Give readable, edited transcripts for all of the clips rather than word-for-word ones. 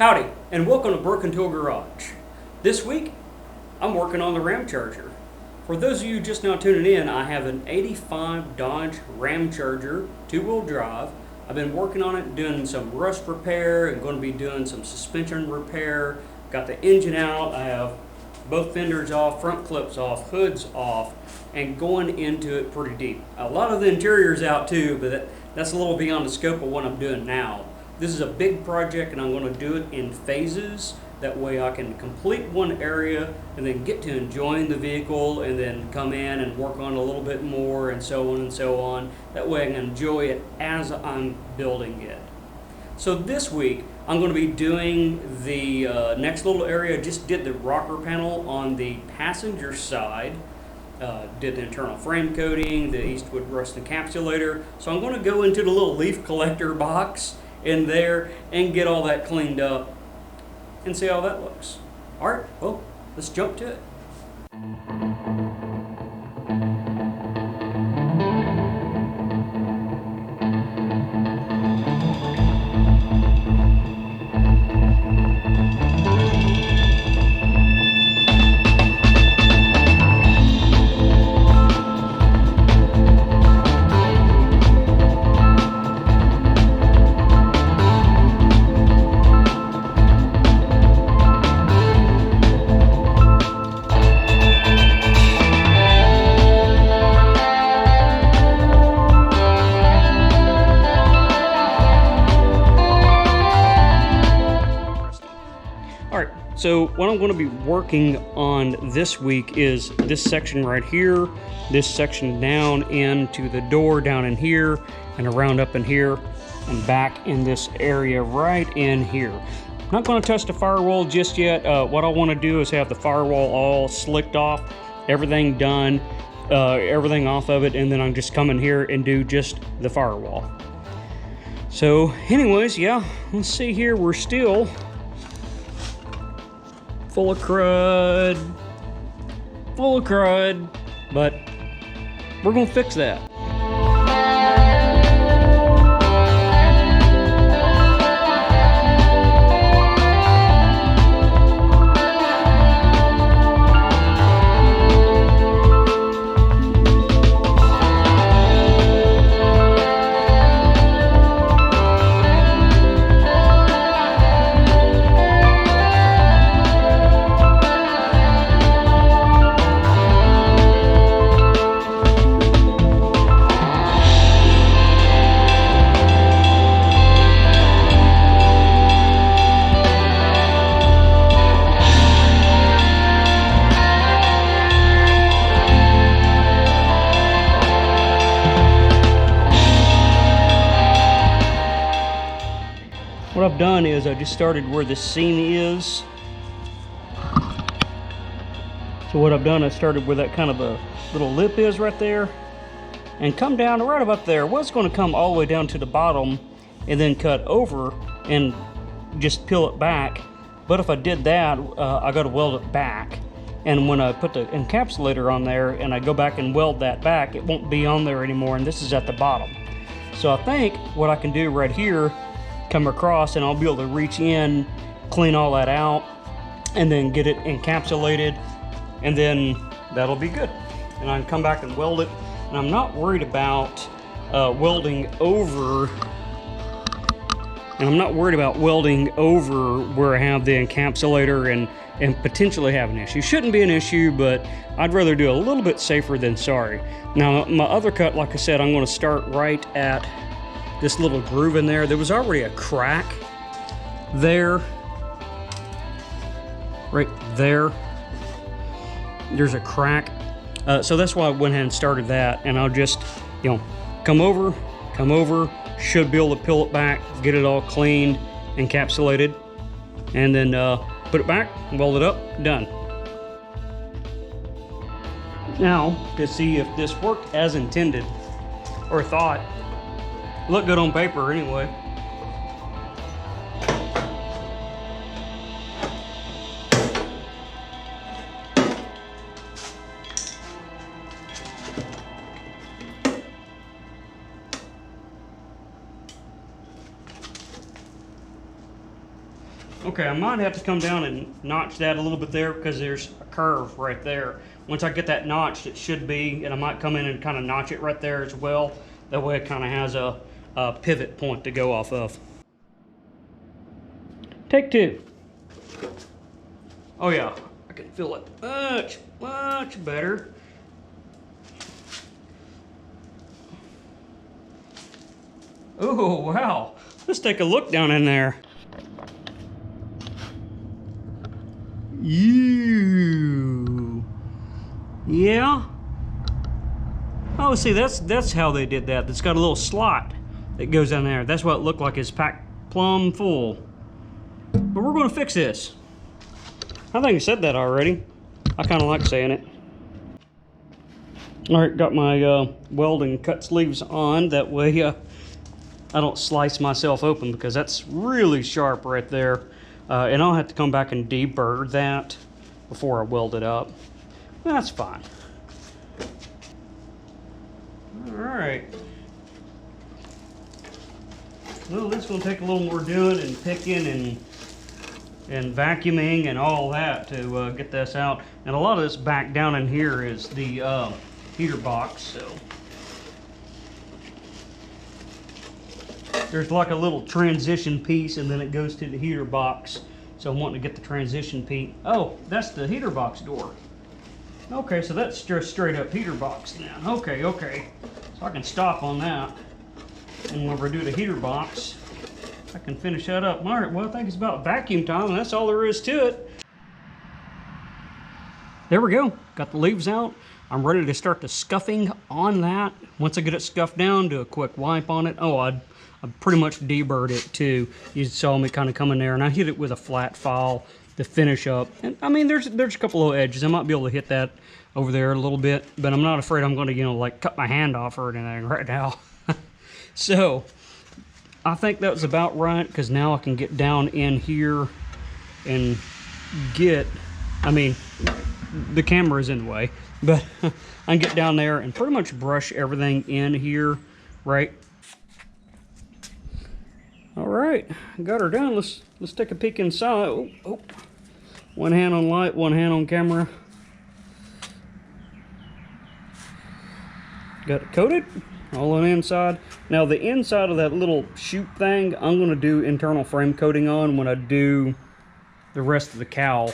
Howdy, and welcome to Broken Tool Garage. This week, I'm working on the Ramcharger. For those of you just now tuning in, I have an 85 Dodge Ramcharger, two-wheel drive. I've been working on it, doing some rust repair, and going to be doing some suspension repair. Got the engine out, I have both fenders off, front clips off, hoods off, and going into it pretty deep. A lot of the interior's out too, but that's a little beyond the scope of what I'm doing now. This is a big project and I'm going to do it in phases. That way I can complete one area and then get to enjoying the vehicle and then come in and work on it a little bit more and so on and so on. That way I can enjoy it as I'm building it. So this week I'm going to be doing the next little area. Just did the rocker panel on the passenger side. Did the internal frame coating, the Eastwood rust encapsulator. So I'm going to go into the little leaf collector box in there and get all that cleaned up and see how that looks. Alright, well, let's jump to it. So what I'm going to be working on this week is this section right here, this section down into the door down in here, and around up in here, and back in this area right in here. I'm not going to touch the firewall just yet. What I want to do is have the firewall all slicked off, everything done, everything off of it, and then I'm just come in here and do just the firewall. So anyways, yeah, let's see here, we're still full of crud, but we're gonna fix that. What I've done is I just started where the seam is. So what I've done, I started where that kind of a little lip is right there, and come down right about there. Well, it's going to come all the way down to the bottom and then cut over and just peel it back. But if I did that, I got to weld it back. And when I put the encapsulator on there and I go back and weld that back, it won't be on there anymore, and this is at the bottom. So I think what I can do right here, come across, and I'll be able to reach in, clean all that out, and then get it encapsulated, and then that'll be good. And I can come back and weld it, and I'm not worried about welding over, where I have the encapsulator and potentially have an issue. Shouldn't be an issue, but I'd rather do a little bit safer than sorry. Now, my other cut, like I said, I'm going to start right at this little groove in there. There was already a crack there. Right there. There's a crack. So that's why I went ahead and started that. And I'll just, come over, should be able to peel it back, get it all cleaned, encapsulated, and then put it back, weld it up, done. Now, to see if this worked as intended, or thought. Look good on paper anyway. Okay, I might have to come down and notch that a little bit there because there's a curve right there. Once I get that notched, it should be, and I might come in and kind of notch it right there as well. That way it kind of has a pivot point to go off of. Take two. Oh yeah, I can feel it much, much better. Oh, wow. Let's take a look down in there. Yeah. Oh, see, that's how they did that. It's got a little slot that goes in there. That's what it looked like. It's packed plumb full. But we're going to fix this. I think I said that already. I kind of like saying it. All right, got my welding cut sleeves on. That way I don't slice myself open because that's really sharp right there. And I'll have to come back and deburr that before I weld it up. That's fine. All right. Well, this is going to take a little more doing and picking and vacuuming and all that to get this out. And a lot of this back down in here is the heater box. So there's like a little transition piece, and then it goes to the heater box. So I'm wanting to get the transition piece. Oh, that's the heater box door. Okay, so that's just straight up heater box now. Okay, okay. So I can stop on that. And when we do the heater box, I can finish that up. All right, well, I think it's about vacuum time, and that's all there is to it. There we go. Got the leaves out. I'm ready to start the scuffing on that. Once I get it scuffed down, do a quick wipe on it. Oh, I pretty much deburred it too. You saw me kind of come in there, and I hit it with a flat file to finish up. And I mean, there's a couple of edges. I might be able to hit that over there a little bit, but I'm not afraid I'm going to, like cut my hand off or anything right now. So I think that was about right, because now I can get down in here and get, I mean, the camera is in the way, but I can get down there and pretty much brush everything in here, right? All right, got her done. Let's take a peek inside. Oh. One hand on light, one hand on camera. Got it coated, all on the inside. Now the inside of that little chute thing, I'm gonna do internal frame coating on when I do the rest of the cowl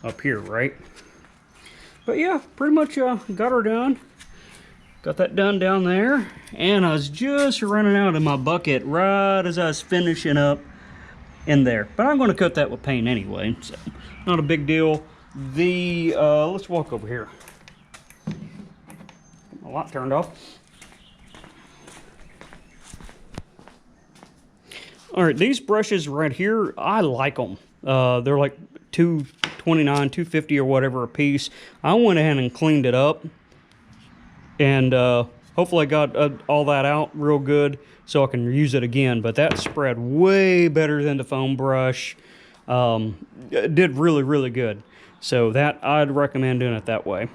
up here, right? But yeah, pretty much got her done. Got that done down there, and I was just running out of my bucket right as I was finishing up in there. But I'm going to coat that with paint anyway, so not a big deal. Let's walk over here. Get my light turned off. All right, these brushes right here, I like them. They're like $2.29, $2.50 or whatever a piece. I went ahead and cleaned it up. And hopefully I got all that out real good so I can use it again. But that spread way better than the foam brush. It did really, really good. So that, I'd recommend doing it that way.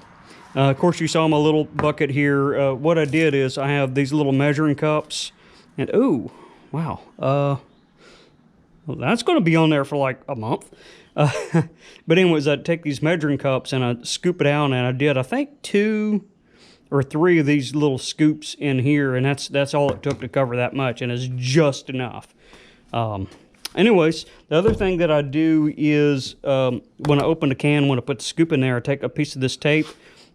Of course, you saw my little bucket here. What I did is I have these little measuring cups. And, ooh, wow. Well, that's going to be on there for like a month. But anyways, I'd take these measuring cups and I'd scoop it out. And I did, I think, 2 or 3 of these little scoops in here, and that's all it took to cover that much, and it's just enough. Anyways, the other thing that I do is when I open the can, when I put the scoop in there, I take a piece of this tape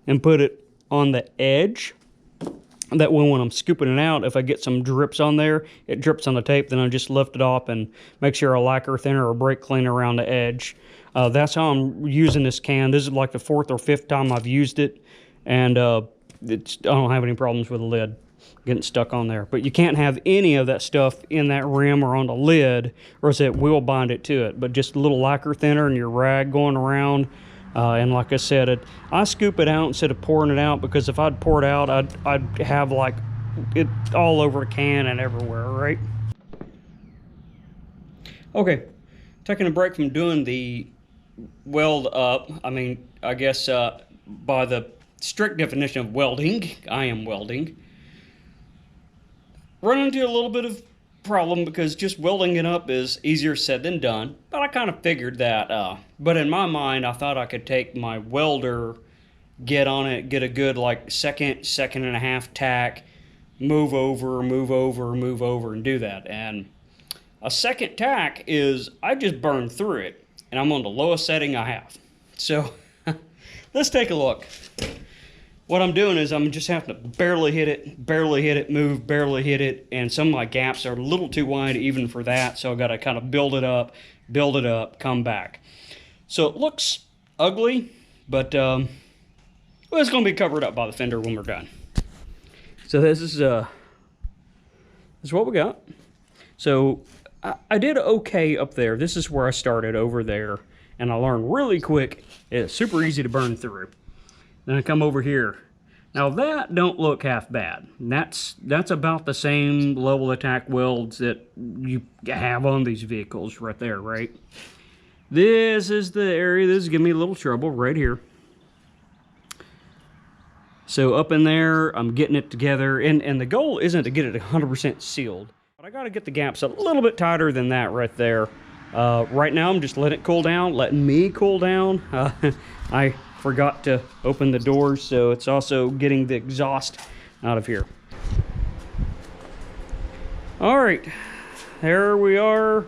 and put it on the edge. That way when I'm scooping it out, if I get some drips on there, it drips on the tape, then I just lift it off and make sure a lacquer thinner or brake cleaner around the edge. That's how I'm using this can. This is like the 4th or 5th time I've used it, and I don't have any problems with the lid getting stuck on there. But you can't have any of that stuff in that rim or on the lid, or else it will bind it to it. But just a little lacquer thinner and your rag going around. And like I said, I scoop it out instead of pouring it out, because if I'd pour it out, I'd have like it all over the can and everywhere, right? Okay, taking a break from doing the weld up. I mean, I guess by the strict definition of welding, I am welding. Run into a little bit of problem because just welding it up is easier said than done. But I kind of figured that. But in my mind, I thought I could take my welder, get on it, get a good like second and a half tack, move over, and do that. And a second tack is I just burned through it, and I'm on the lowest setting I have. So let's take a look. What I'm doing is I'm just having to barely hit it, move, barely hit it, and some of my gaps are a little too wide even for that, so I've got to kind of build it up, come back. So it looks ugly, but well, it's going to be covered up by the fender when we're done. So this is what we got. So I did okay up there. This is where I started over there, and I learned really quick. It's super easy to burn through. Then I come over here. Now that don't look half bad. That's about the same level attack welds that you have on these vehicles right there, right? This is the area this is giving me a little trouble right here. So up in there, I'm getting it together, and the goal isn't to get it 100% sealed, but I got to get the gaps a little bit tighter than that right there. Right now, I'm just letting me cool down. I forgot to open the doors, so it's also getting the exhaust out of here. All right, there we are.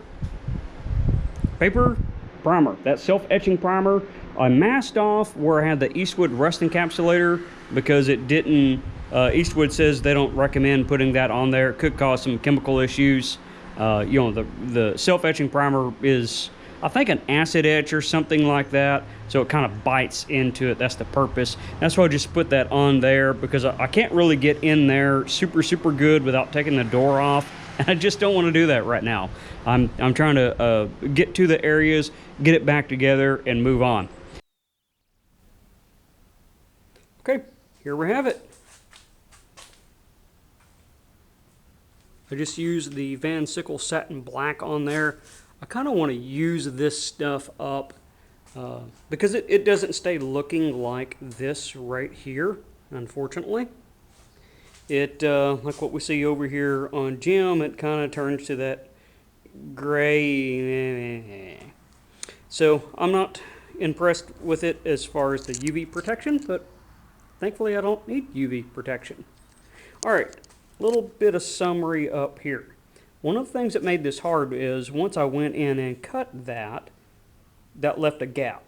Paper primer, that self-etching primer. I masked off where I had the Eastwood rust encapsulator because it didn't, Eastwood says they don't recommend putting that on there. It could cause some chemical issues. You know, the self-etching primer is, I think, an acid etch or something like that, so it kind of bites into it. That's the purpose. That's why I just put that on there, because I can't really get in there super good without taking the door off, and I just don't want to do that right now. I'm trying to get to the areas, get it back together, and move on. Okay, here we have it. I just used the Van Sickle Satin Black on there. I kind of want to use this stuff up because it doesn't stay looking like this right here, unfortunately. It, like what we see over here on Jim, it kind of turns to that gray. So I'm not impressed with it as far as the UV protection, but thankfully I don't need UV protection. All right, a little bit of summary up here. One of the things that made this hard is once I went in and cut that left a gap.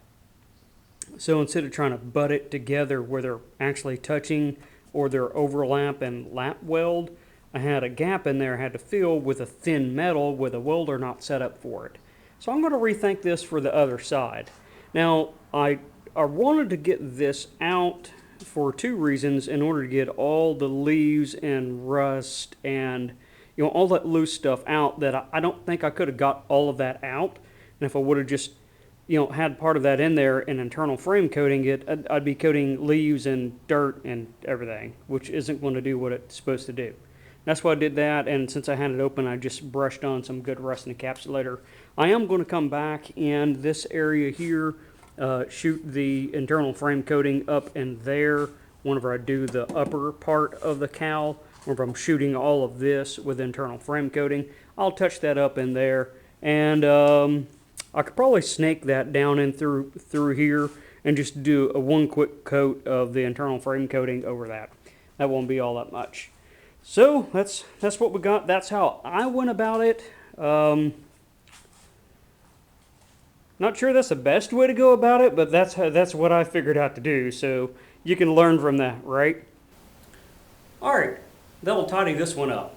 So instead of trying to butt it together where they're actually touching or they're overlap and lap weld, I had a gap in there I had to fill with a thin metal with a welder not set up for it. So I'm going to rethink this for the other side. Now, I wanted to get this out for two reasons in order to get all the leaves and rust and all that loose stuff out that I don't think I could have got all of that out. And if I would have just, had part of that in there and internal frame coating it, I'd be coating leaves and dirt and everything, which isn't going to do what it's supposed to do. That's why I did that, and since I had it open, I just brushed on some good rust encapsulator. I am going to come back in this area here, shoot the internal frame coating up in there whenever I do the upper part of the cowl. Whenever I'm shooting all of this with internal frame coating, I'll touch that up in there, and I could probably snake that down in through here and just do one quick coat of the internal frame coating over that. That won't be all that much. So that's what we got. That's how I went about it. Not sure that's the best way to go about it, but that's what I figured out to do. So you can learn from that, right? All right. That'll tidy this one up.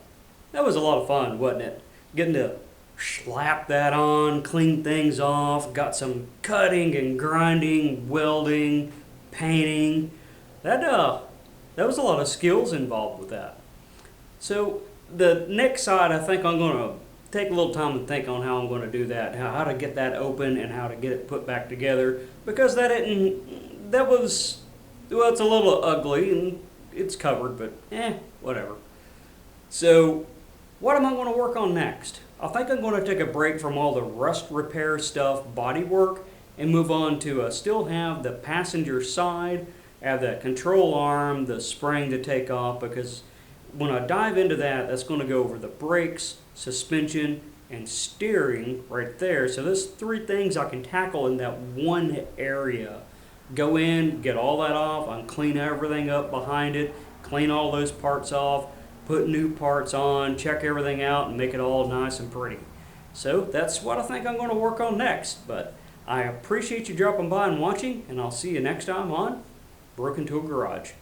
That was a lot of fun, wasn't it? Getting to slap that on, clean things off, got some cutting and grinding, welding, painting. That was a lot of skills involved with that. So the next side, I think I'm going to take a little time to think on how I'm going to do that, how to get that open and how to get it put back together, because well, it's a little ugly and it's covered, but whatever. So what am I going to work on next? I think I'm going to take a break from all the rust repair stuff, body work, and move on to still have the passenger side, have that control arm, the spring to take off, because when I dive into that, that's going to go over the brakes, suspension, and steering right there. So there's 3 things I can tackle in that one area. Go in, get all that off, and clean everything up behind it, clean all those parts off, put new parts on, check everything out, and make it all nice and pretty. So that's what I think I'm going to work on next. But I appreciate you dropping by and watching, and I'll see you next time on Broken Tool Garage.